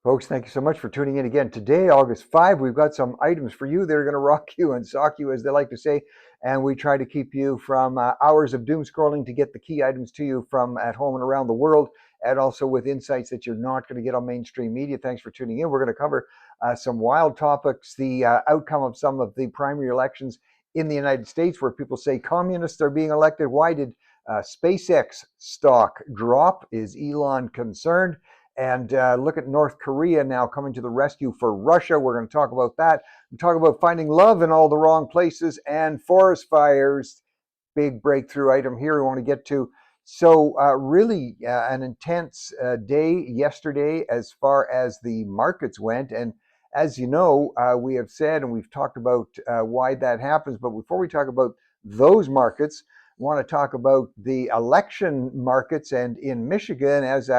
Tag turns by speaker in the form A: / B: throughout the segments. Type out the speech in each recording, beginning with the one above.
A: Folks, thank you so much for tuning in again. Today, August 5, we've got some items for you that are going to rock you and sock you, as they like to say. And we try to keep you from hours of doom scrolling to get the key items to you from at home and around the world, and also with insights that you're not going to get on mainstream media. Thanks for tuning in. We're going to cover some wild topics, the outcome of some of the primary elections in the United States, where people say communists are being elected. Why did SpaceX stock drop? Is Elon concerned? And look at North Korea now coming to the rescue for Russia. We're going to talk about that. We talk about finding love in all the wrong places and forest fires. Big breakthrough item here we want to get to. So really an intense day yesterday as far as the markets went. And as you know, we have said and we've talked about why that happens. But before we talk about those markets, I want to talk about the election markets. And in Michigan, as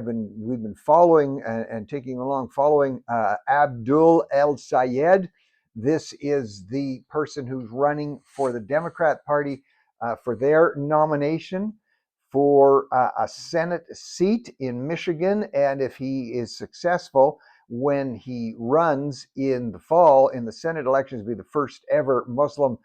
A: we've been following and taking along following Abdul El Sayed. This is the person who's running for the Democrat Party for their nomination for a Senate seat in Michigan. And if he is successful, when he runs in the fall in the Senate elections, will be the first ever Muslim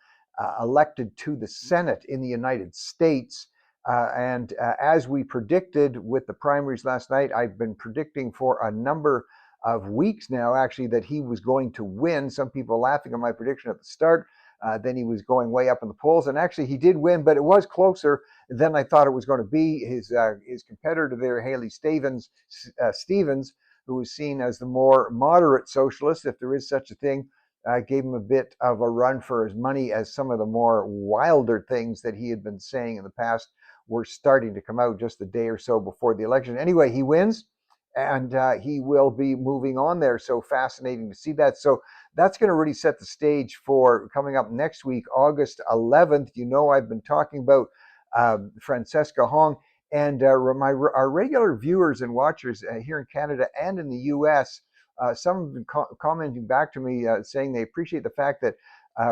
A: elected to the Senate in the United States. And as we predicted with the primaries last night, I've been predicting for a number of weeks now, actually, that he was going to win. Some people laughing at my prediction at the start. Then he was going way up in the polls, and actually he did win, but it was closer than I thought it was going to be. His competitor there, Haley Stevens, who was seen as the more moderate socialist, if there is such a thing, gave him a bit of a run for his money, as some of the more wilder things that he had been saying in the past were starting to come out just a day or so before the election. Anyway, he wins, and he will be moving on there. So fascinating to see that. So that's going to really set the stage for coming up next week, August 11th. You know, I've been talking about Francesca Hong, and our regular viewers and watchers here in Canada and in the U.S., some have been commenting back to me saying they appreciate the fact that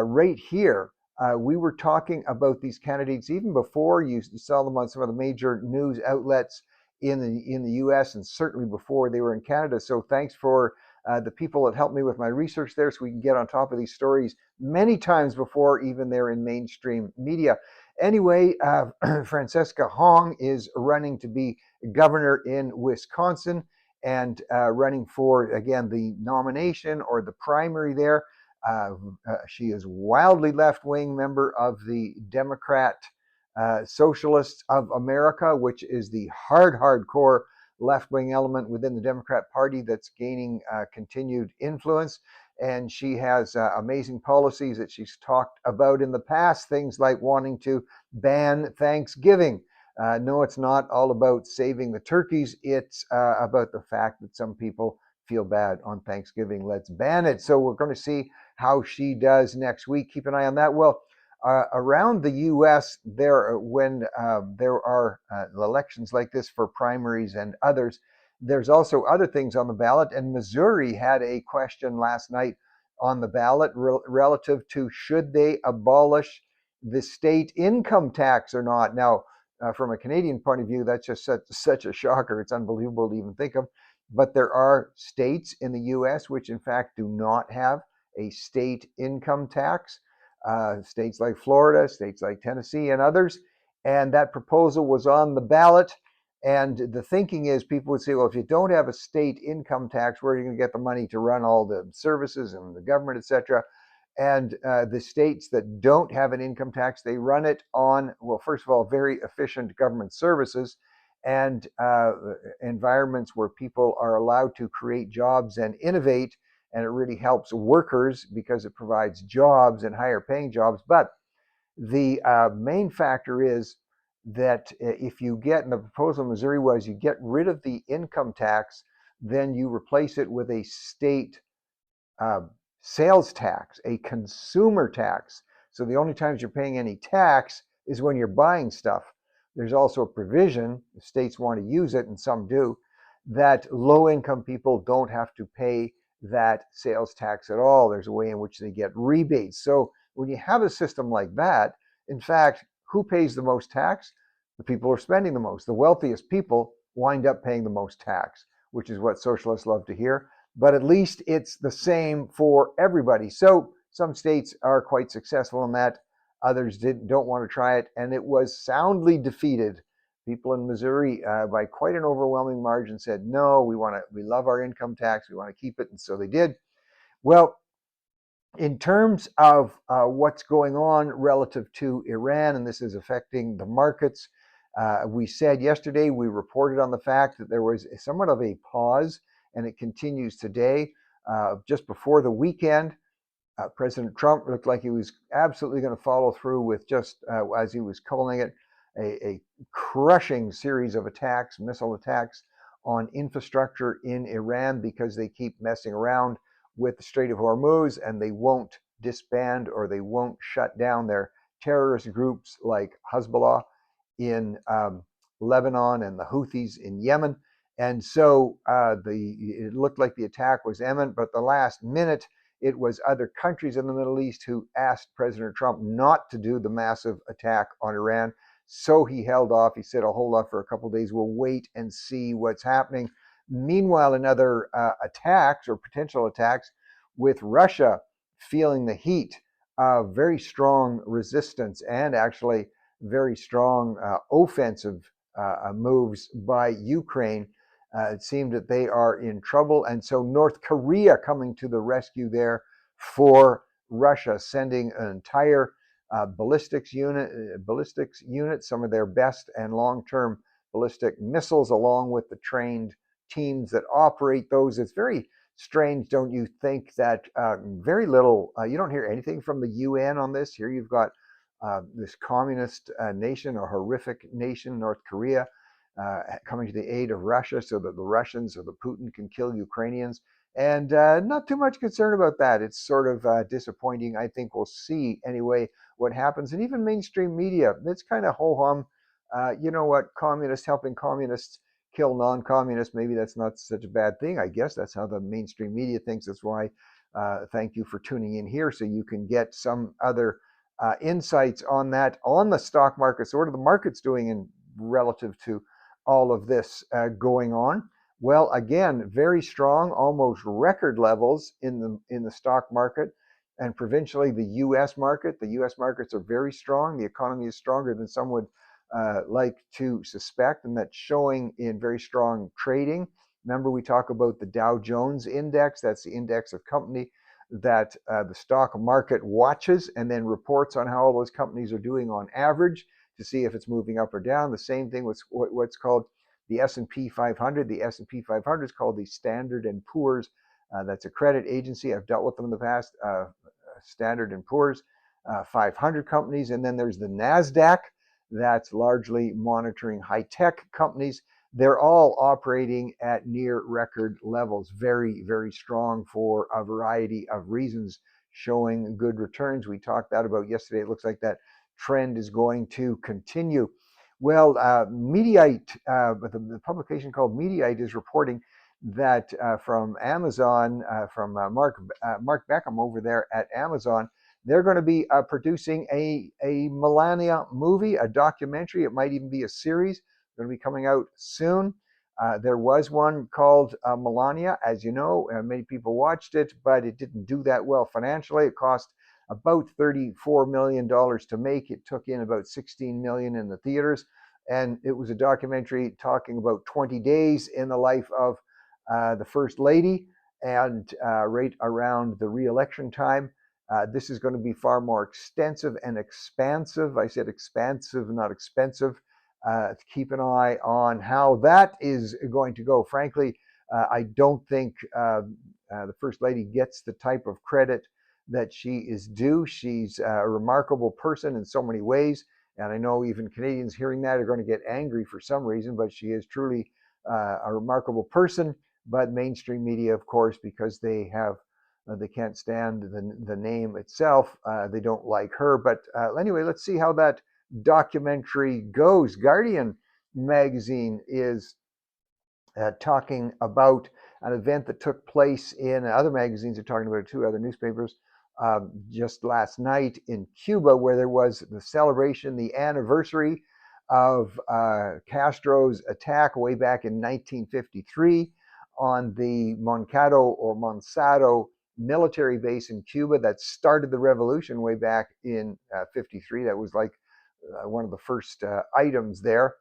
A: right here, we were talking about these candidates even before you saw them on some of the major news outlets in the U.S. and certainly before they were in Canada. So thanks for the people that helped me with my research there, so we can get on top of these stories many times before even they're in mainstream media. Anyway, Francesca Hong is running to be governor in Wisconsin and running for, again, the nomination or the primary there. She is wildly left-wing member of the Democrat Socialists of America, which is the hardcore left-wing element within the Democrat Party that's gaining continued influence. And she has amazing policies that she's talked about in the past, things like wanting to ban Thanksgiving. No, it's not all about saving the turkeys. It's about the fact that some people feel bad on Thanksgiving. Let's ban it. So we're going to see how she does next week. Keep an eye on that. Well, around the U.S., when there are elections like this for primaries and others, there's also other things on the ballot. And Missouri had a question last night on the ballot relative to should they abolish the state income tax or not. Now, from a Canadian point of view, that's just such a shocker. It's unbelievable to even think of. But there are states in the U.S. which, in fact, do not have a state income tax. States like Florida, states like Tennessee, and others. And that proposal was on the ballot. And the thinking is people would say, well, if you don't have a state income tax, where are you going to get the money to run all the services and the government, et cetera? And the states that don't have an income tax, they run it on, well, first of all, very efficient government services and environments where people are allowed to create jobs and innovate. And it really helps workers because it provides jobs and higher paying jobs. But the main factor is that if you get, and the proposal in Missouri was, you get rid of the income tax, then you replace it with a state sales tax, a consumer tax. So the only times you're paying any tax is when you're buying stuff. There's also a provision, if states want to use it, and some do, that low-income people don't have to pay that sales tax at all. There's a way in which they get rebates. So when you have a system like that, in fact, who pays the most tax? The people who are spending the most. The wealthiest people wind up paying the most tax. which is what socialists love to hear. But at least it's the same for everybody. So some states are quite successful in that. Others don't want to try it, and it was soundly defeated. People in Missouri, by quite an overwhelming margin, said no. We love our income tax. We want to keep it, and so they did. Well, in terms of what's going on relative to Iran, and this is affecting the markets, we said yesterday, we reported on the fact that there was somewhat of a pause, and it continues today. Just before the weekend, President Trump looked like he was absolutely going to follow through with just, as he was calling it, a crushing series of attacks, missile attacks on infrastructure in Iran, because they keep messing around with the Strait of Hormuz, and they won't disband or they won't shut down their terrorist groups like Hezbollah in Lebanon and the Houthis in Yemen. And so it looked like the attack was imminent, but the last minute, it was other countries in the Middle East who asked President Trump not to do the massive attack on Iran. So he held off. He said, I'll hold off for a couple of days. We'll wait and see what's happening. Meanwhile, in other attacks or potential attacks, with Russia feeling the heat of very strong resistance and actually very strong offensive moves by Ukraine, it seemed that they are in trouble. And so North Korea coming to the rescue there for Russia, sending an entire ballistics unit, some of their best and long-term ballistic missiles, along with the trained teams that operate those. It's very strange, don't you think, that very little, you don't hear anything from the UN on this. Here you've got this communist nation, a horrific nation, North Korea, coming to the aid of Russia so that the Russians or the Putin can kill Ukrainians. And not too much concern about that. It's sort of disappointing. I think we'll see anyway what happens. And even mainstream media, it's kind of ho-hum. You know what, communists helping communists kill non-communists, maybe that's not such a bad thing. I guess that's how the mainstream media thinks. That's why thank you for tuning in here, so you can get some other insights on that, on the stock market. So what are the markets doing in relative to all of this going on? Well, again, very strong, almost record levels in the stock market, and provincially the U.S. market. The U.S. markets are very strong. The economy is stronger than some would like to suspect, and that's showing in very strong trading. Remember, we talk about the Dow Jones Index. That's the index of company that the stock market watches and then reports on how all those companies are doing on average to see if it's moving up or down. The same thing with what's called the S&P 500. The S&P 500 is called the Standard & Poor's. That's a credit agency. I've dealt with them in the past. Standard & Poor's 500 companies. And then there's the NASDAQ. That's largely monitoring high-tech companies. They're all operating at near record levels, very, very strong for a variety of reasons, showing good returns. We talked that about yesterday. It looks like that trend is going to continue. Well, Mediaite, the publication called Mediaite is reporting that from Amazon, from Mark Beckham over there at Amazon, they're going to be producing a Melania movie, a documentary. It might even be a series. Going to be coming out soon. There was one called Melania, as you know. Many people watched it, but it didn't do that well financially. It cost about $34 million to make. It took in about $16 million in the theaters. And it was a documentary talking about 20 days in the life of the First Lady, and right around the re-election time. This is going to be far more extensive and expansive. I said expansive, not expensive. Keep an eye on how that is going to go. Frankly, I don't think the First Lady gets the type of credit that she is due. She's a remarkable person in so many ways. And I know even Canadians hearing that are going to get angry for some reason, but she is truly a remarkable person. But mainstream media, of course, because they can't stand the name itself, they don't like her. But anyway, let's see how that documentary goes. Guardian magazine is talking about an event that took place in other magazines are talking about it too, other newspapers, just last night in Cuba, where there was the celebration, the anniversary of Castro's attack way back in 1953 on the Monsanto military base in Cuba that started the revolution way back in '53. That was like one of the first items there.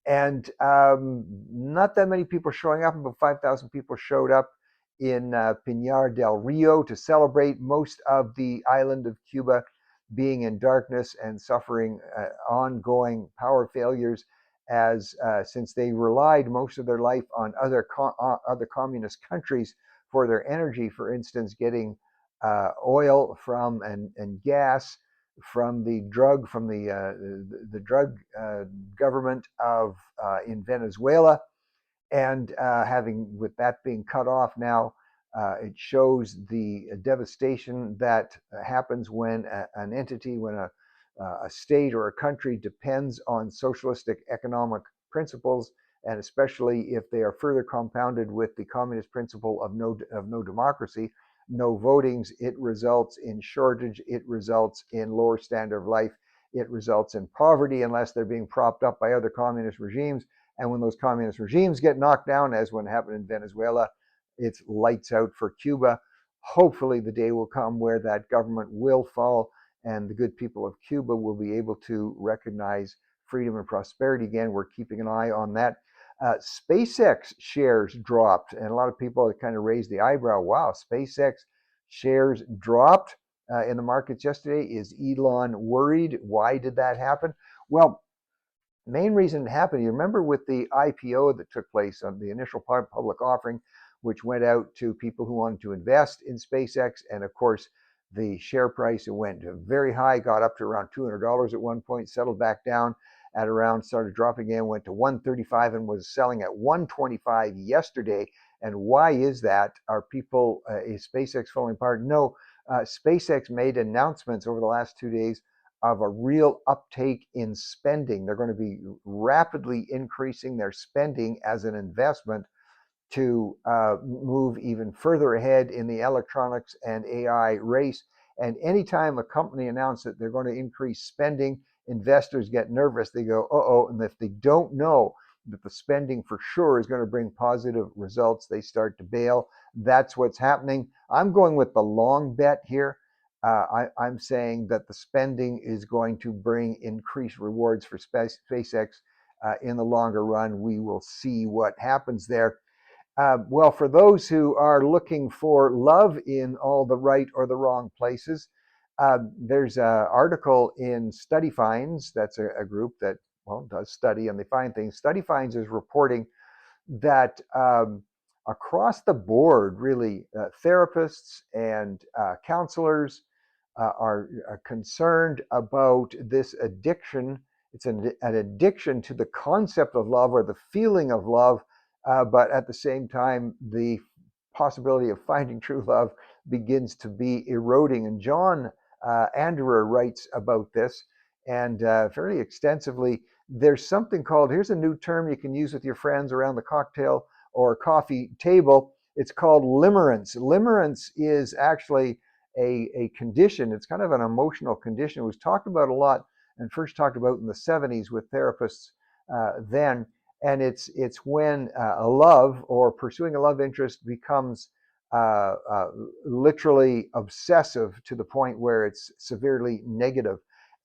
A: And not that many people showing up. About 5,000 people showed up in Pinar del Rio to celebrate, most of the island of Cuba being in darkness and suffering ongoing power failures, as since they relied most of their life on other communist countries for their energy. For instance, getting oil from and gas from the drug government of in Venezuela, and having with that being cut off now, it shows the devastation that happens when an entity, when a state or a country depends on socialistic economic principles, and especially if they are further compounded with the communist principle of no democracy, no votings. It results in shortage, it results in lower standard of life, it results in poverty unless they're being propped up by other communist regimes. And when those communist regimes get knocked down, as when happened in Venezuela, it's lights out for Cuba. Hopefully the day will come where that government will fall and the good people of Cuba will be able to recognize freedom and prosperity again. We're keeping an eye on that. SpaceX shares dropped, and a lot of people kind of raised the eyebrow. Wow, SpaceX shares dropped in the markets yesterday. Is Elon worried? Why did that happen? Well, main reason it happened, you remember with the IPO that took place on the initial public offering, which went out to people who wanted to invest in SpaceX. And of course, the share price, it went very high, got up to around $200 at one point, settled back down at around, started dropping again, went to 135 and was selling at 125 yesterday. And why is that? Are people, is SpaceX falling apart? No, SpaceX made announcements over the last 2 days of a real uptake in spending. They're going to be rapidly increasing their spending as an investment to move even further ahead in the electronics and AI race. And anytime a company announces that they're going to increase spending, investors get nervous. They go, uh-oh. And if they don't know that the spending for sure is going to bring positive results, they start to bail. That's what's happening. I'm going with the long bet here. I'm saying that the spending is going to bring increased rewards for SpaceX in the longer run. We will see what happens there. Well, for those who are looking for love in all the right or the wrong places, there's an article in Study Finds. That's a group that, well, does study and they find things. Study Finds is reporting that across the board, really, therapists and counselors are concerned about this addiction. It's an addiction to the concept of love or the feeling of love, but at the same time, the possibility of finding true love begins to be eroding. And John Anderer writes about this, and fairly extensively. There's something called, here's a new term you can use with your friends around the cocktail or coffee table. It's called limerence. Limerence is actually a condition. It's kind of an emotional condition. It was talked about a lot and first talked about in the 70s with therapists then. And it's when a love or pursuing a love interest becomes literally obsessive to the point where it's severely negative.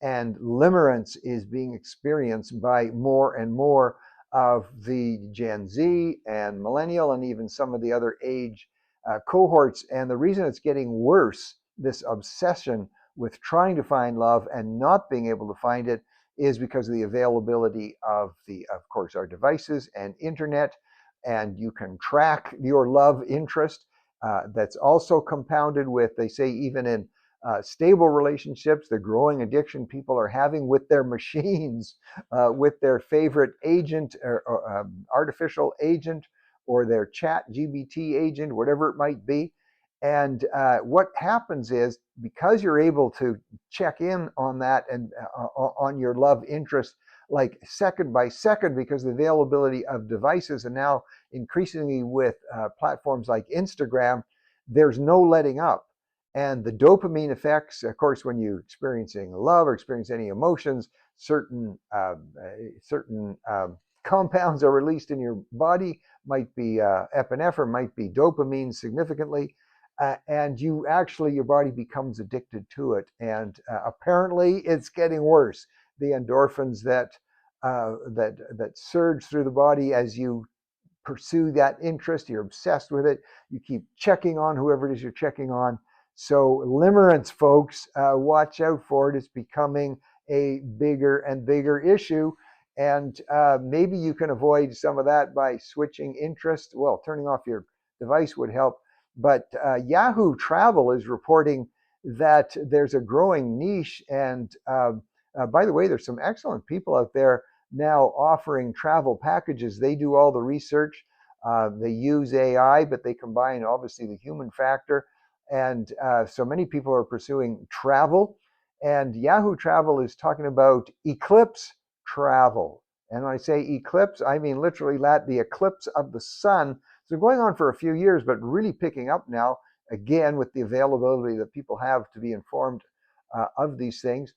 A: And limerence is being experienced by more and more of the Gen Z and millennial and even some of the other age cohorts. And the reason it's getting worse, this obsession with trying to find love and not being able to find it, is because of the availability of course, our devices and internet. And you can track your love interest. That's also compounded with, they say, even in stable relationships, the growing addiction people are having with their machines, with their favorite agent or artificial agent or their chat GBT agent, whatever it might be. And what happens is, because you're able to check in on that and on your love interest, like second by second, because the availability of devices, and now increasingly with platforms like Instagram, there's no letting up. And the dopamine effects, of course, when you're experiencing love or experience any emotions, certain compounds are released in your body, might be epinephrine, might be dopamine significantly. And your body becomes addicted to it. And apparently it's getting worse. The endorphins that surge through the body as you pursue that interest, you're obsessed with it, you keep checking on whoever it is you're checking on. So limerence, folks, watch out for it. It's becoming a bigger and bigger issue. And maybe you can avoid some of that by switching interest. Well, turning off your device would help. But Yahoo Travel is reporting that there's a growing niche. And by the way, there's some excellent people out there now offering travel packages. They do all the research. They use AI, but they combine obviously the human factor. And so many people are pursuing travel. And Yahoo Travel is talking about eclipse travel. And when I say eclipse, I mean literally the eclipse of the sun. So going on for a few years, but really picking up now, again, with the availability that people have to be informed of these things.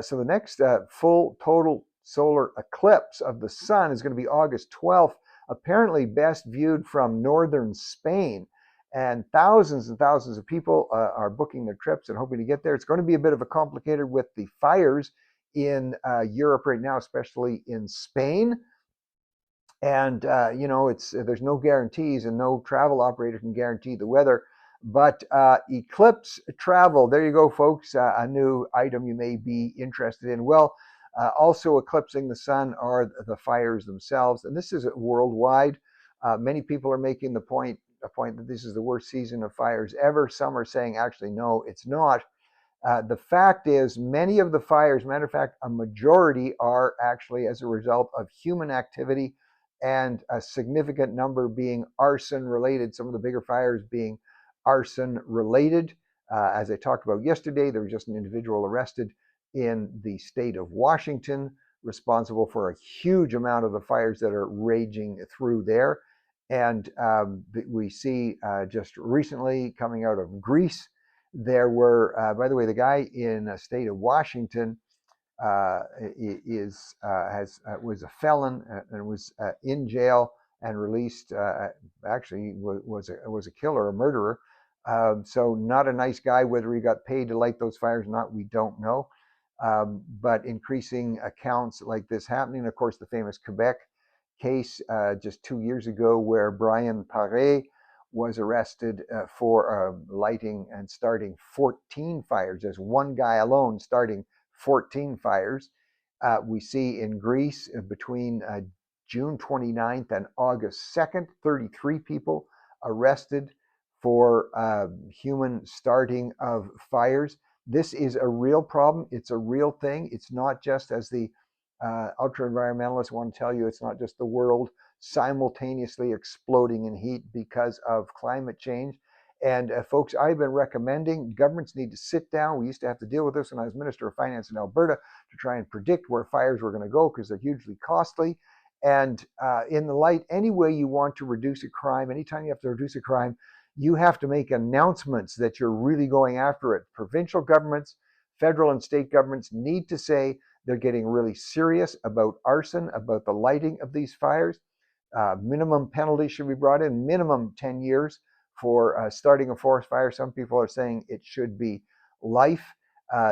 A: So the next full total solar eclipse of the sun is going to be August 12th, apparently best viewed from northern Spain. And thousands of people are booking their trips and hoping to get there. It's going to be a bit of a complicated with the fires in Europe right now, especially in Spain. And there's no guarantees, and no travel operator can guarantee the weather. But eclipse travel, there you go, folks. A new item you may be interested in. Well, also eclipsing the sun are the fires themselves, and this is worldwide. Many people are making a point that this is the worst season of fires ever. Some are saying, actually, no, it's not. The fact is, many of the fires, matter of fact, a majority are actually as a result of human activity, and a significant number being arson related. Some of the bigger fires being arson related. As I talked about yesterday, there was just an individual arrested in the state of Washington, responsible for a huge amount of the fires that are raging through there. And we see just recently coming out of Greece, there were, by the way, the guy in the state of Washington was a felon and was in jail and released. Actually, was a killer, a murderer. So not a nice guy. Whether he got paid to light those fires or not, we don't know. But increasing accounts like this happening. Of course, the famous Quebec case just 2 years ago, where Brian Paré was arrested for lighting and starting 14 fires. There's one guy alone starting 14 fires. We see in Greece between June 29th and August 2nd, 33 people arrested for human starting of fires. This is a real problem. It's a real thing. It's not just, as the ultra-environmentalists want to tell you, it's not just the world simultaneously exploding in heat because of climate change. And folks, I've been recommending governments need to sit down. We used to have to deal with this when I was Minister of Finance in Alberta, to try and predict where fires were going to go, because they're hugely costly. And in the light, any way you want to reduce a crime, anytime you have to reduce a crime, you have to make announcements that you're really going after it. Provincial governments, federal and state governments need to say they're getting really serious about arson, about the lighting of these fires. Minimum penalties should be brought in, minimum 10 years for starting a forest fire. Some people are saying it should be life.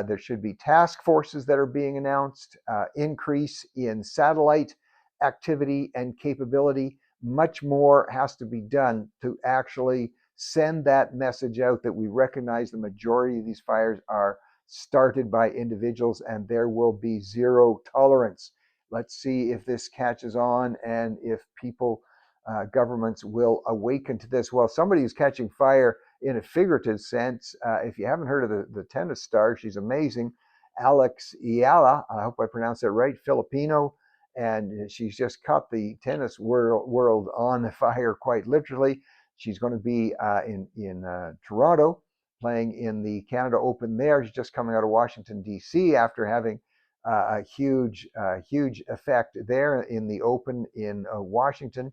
A: There should be task forces that are being announced, increase in satellite activity and capability. Much more has to be done to actually send that message out that we recognize the majority of these fires are started by individuals, and there will be zero tolerance. Let's see if this catches on, and if people, governments will awaken to this. Well, somebody who's catching fire in a figurative sense, if you haven't heard of the tennis star, she's amazing, Alex Ayala, I hope I pronounced that right, Filipino, and she's just caught the tennis world on fire, quite literally. She's going to be in Toronto, playing in the Canada Open there. She's just coming out of Washington, D.C. after having a huge effect there in the Open in Washington.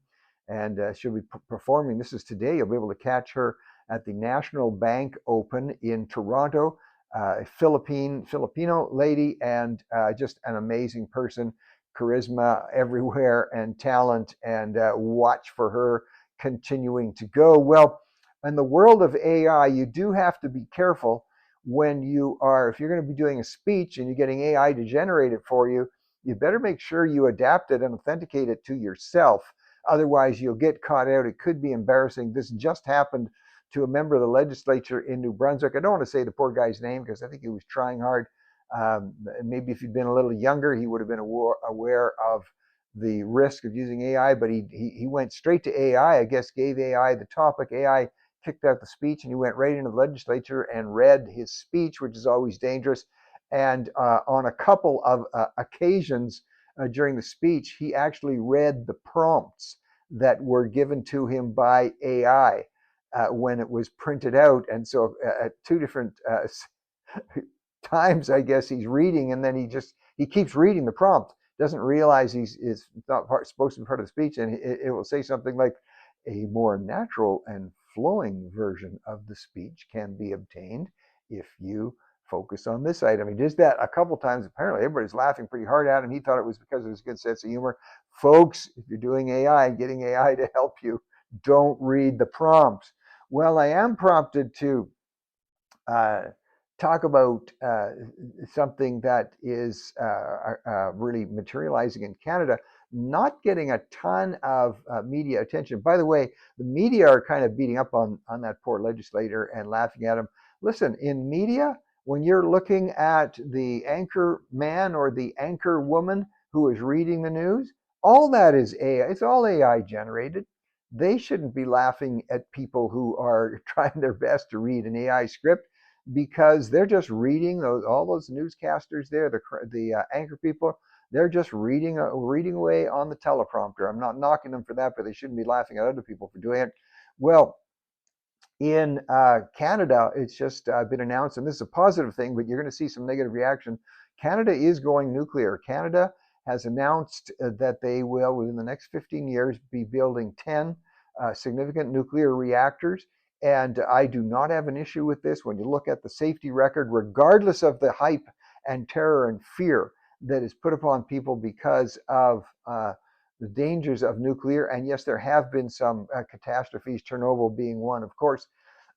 A: And she'll be performing. This is today. You'll be able to catch her at the National Bank Open in Toronto. A Filipino lady, and just an amazing person. charisma everywhere and talent, and watch for her continuing to go. Well, in the world of AI, you do have to be careful when if you're going to be doing a speech and you're getting AI to generate it for you, you better make sure you adapt it and authenticate it to yourself. Otherwise, you'll get caught out. It could be embarrassing. This just happened to a member of the legislature in New Brunswick. I don't want to say the poor guy's name because I think he was trying hard. Maybe if he'd been a little younger, he would have been aware of the risk of using AI, but he went straight to AI, I guess, gave AI the topic. AI kicked out the speech, and he went right into the legislature and read his speech, which is always dangerous. And on a couple of occasions during the speech, he actually read the prompts that were given to him by AI when it was printed out. And so at two different times, I guess, he's reading, and then he keeps reading the prompt, doesn't realize it's not supposed to be part of the speech, and it will say something like, a more natural and flowing version of the speech can be obtained if you focus on this item. He does that a couple times. Apparently, everybody's laughing pretty hard at him. He thought it was because of his good sense of humor. Folks, if you're doing AI and getting AI to help you, don't read the prompts. Well, I am prompted to talk about something that is really materializing in Canada, not getting a ton of media attention. By the way, the media are kind of beating up on that poor legislator and laughing at him. Listen, in media, when you're looking at the anchor man or the anchor woman who is reading the news, all that is AI. It's all AI generated. They shouldn't be laughing at people who are trying their best to read an AI script, because they're just reading all those newscasters there, the anchor people. They're just reading away on the teleprompter. I'm not knocking them for that, but they shouldn't be laughing at other people for doing it. Well, in Canada, it's just been announced, and this is a positive thing, but you're going to see some negative reaction. Canada is going nuclear. Canada has announced that they will, within the next 15 years, be building 10 significant nuclear reactors. And I do not have an issue with this. When you look at the safety record, regardless of the hype and terror and fear that is put upon people because of the dangers of nuclear, and yes, there have been some catastrophes, Chernobyl being one, of course,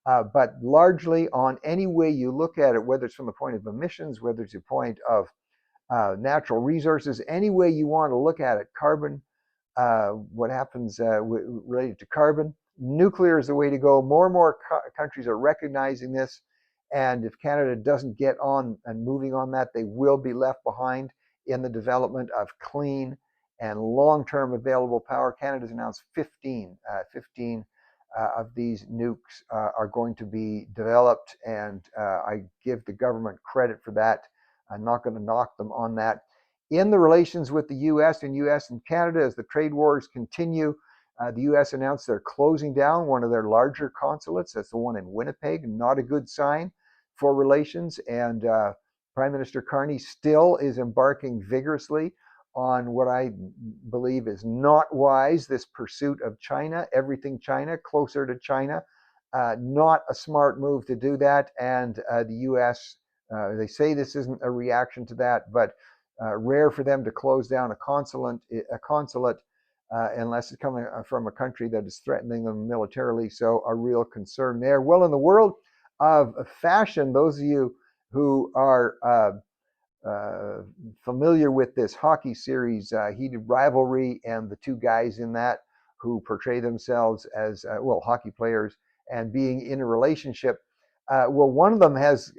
A: but largely on any way you look at it, whether it's from the point of emissions, whether it's the point of natural resources, any way you want to look at it, carbon, what happens related to carbon, nuclear is the way to go. More and more countries are recognizing this, and if Canada doesn't get on and moving on that, they will be left behind in the development of clean and long-term available power. Canada's announced 15 of these nukes are going to be developed, and I give the government credit for that. I'm not going to knock them on that. In the relations with the U.S. and Canada, as the trade wars continue, the U.S. announced they're closing down one of their larger consulates. That's the one in Winnipeg. Not a good sign for relations. And Prime Minister Carney still is embarking vigorously on what I believe is not wise, this pursuit of China, everything China, closer to China. Not a smart move to do that. And the U.S., they say this isn't a reaction to that, but rare for them to close down a consulate unless it's coming from a country that is threatening them militarily. So a real concern there. Well, in the world of fashion, those of you who are familiar with this hockey series, Heated Rivalry, and the two guys in that who portray themselves as, hockey players and being in a relationship. One of them has,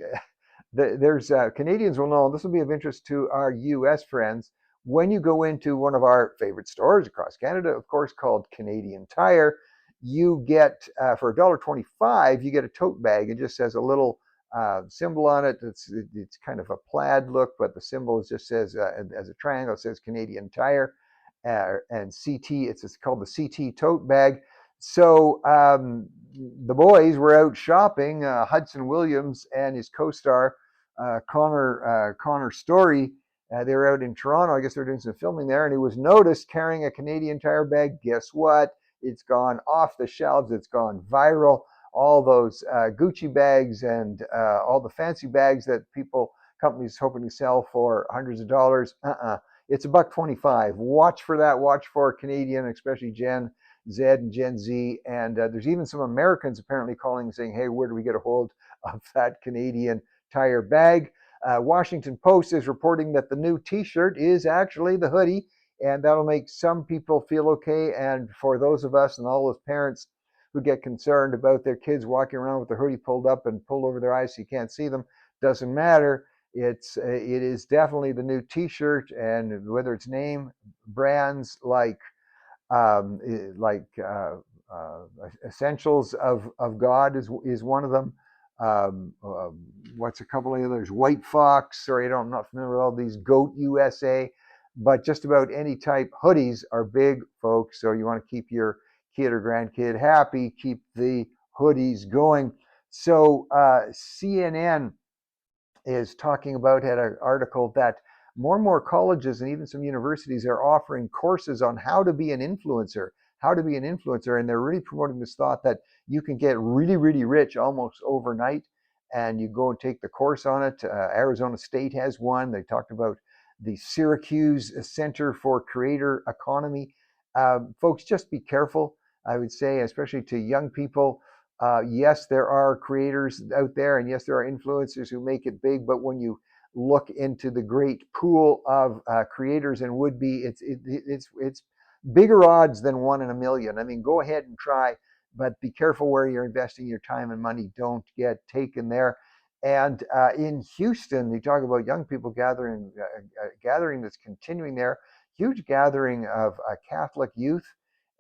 A: there's Canadians will know, this will be of interest to our US friends. When you go into one of our favorite stores across Canada, of course, called Canadian Tire, you get, for $1.25, you get a tote bag. It just says a little symbol on it. It's kind of a plaid look, but the symbol just says, as a triangle, it says Canadian Tire, and CT, it's called the CT tote bag. So the boys were out shopping, Hudson Williams and his co-star, Connor Story. They were out in Toronto. I guess they were doing some filming there, and he was noticed carrying a Canadian Tire bag. Guess what? It's gone off the shelves. It's gone viral. All those Gucci bags and all the fancy bags that companies hoping to sell for hundreds of dollars. It's $1.25. Watch for that. Watch for Canadian, especially Gen Z and Gen Z. And there's even some Americans apparently calling and saying, hey, where do we get a hold of that Canadian Tire bag? Washington Post is reporting that the new T-shirt is actually the hoodie, and that'll make some people feel okay. And for those of us and all those parents who get concerned about their kids walking around with the hoodie pulled up and pulled over their eyes so you can't see them, doesn't matter. It is definitely the new T-shirt, and whether it's name brands like uh, Essentials of God is one of them. What's a couple of others? White Fox. Sorry, I'm not familiar with all these. Goat USA, but just about any type. Hoodies are big, folks. So you want to keep your kid or grandkid happy. Keep the hoodies going. So CNN is talking about, had an article that more and more colleges and even some universities are offering courses on how to be an influencer, and they're really promoting this thought that you can get really, really rich almost overnight, and you go and take the course on it. Arizona State has one. They talked about the Syracuse Center for Creator Economy. Folks, just be careful, I would say, especially to young people. Yes, there are creators out there, and yes, there are influencers who make it big. But when you look into the great pool of creators and would-be, it's bigger odds than 1 in 1 million. I mean, go ahead and try, but be careful where you're investing your time and money. Don't get taken there. And in Houston, you talk about young people gathering that's continuing there. Huge gathering of Catholic youth,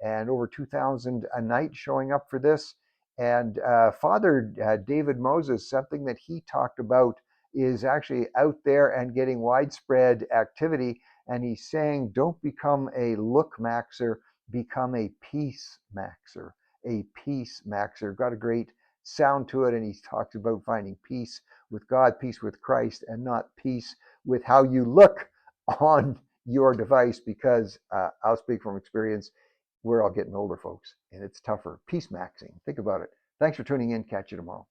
A: and over 2,000 a night showing up for this. And Father David Moses, something that he talked about is actually out there and getting widespread activity. And he's saying, don't become a look maxer, become a peace maxer. A peace maxer. Got a great sound to it. And he talks about finding peace with God, peace with Christ, and not peace with how you look on your device, because I'll speak from experience. We're all getting older, folks, and it's tougher. Peace maxing. Think about it. Thanks for tuning in. Catch you tomorrow.